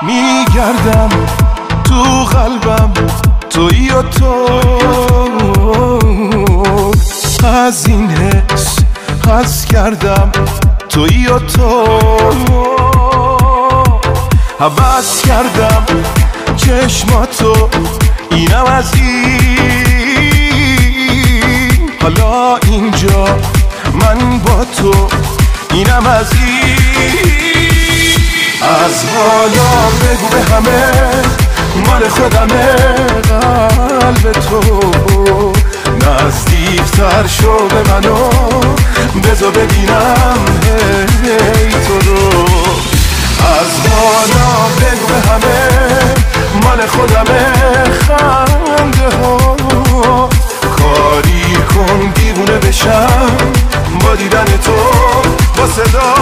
میگردم تو قلبم تویی و تو، از این حس حس کردم تویی و تو، حوض کردم چشماتو اینم از این، حالا اینجا من با تو اینم از این. از حالا بگو به همه مال خودمه قلب تو، نزدیکتر شو به منو بذار ببینم هی تو رو. از حالا بگو به همه مال خودمه خنده ها، کاری کن دیوونه بشم با دیدن تو با صدا.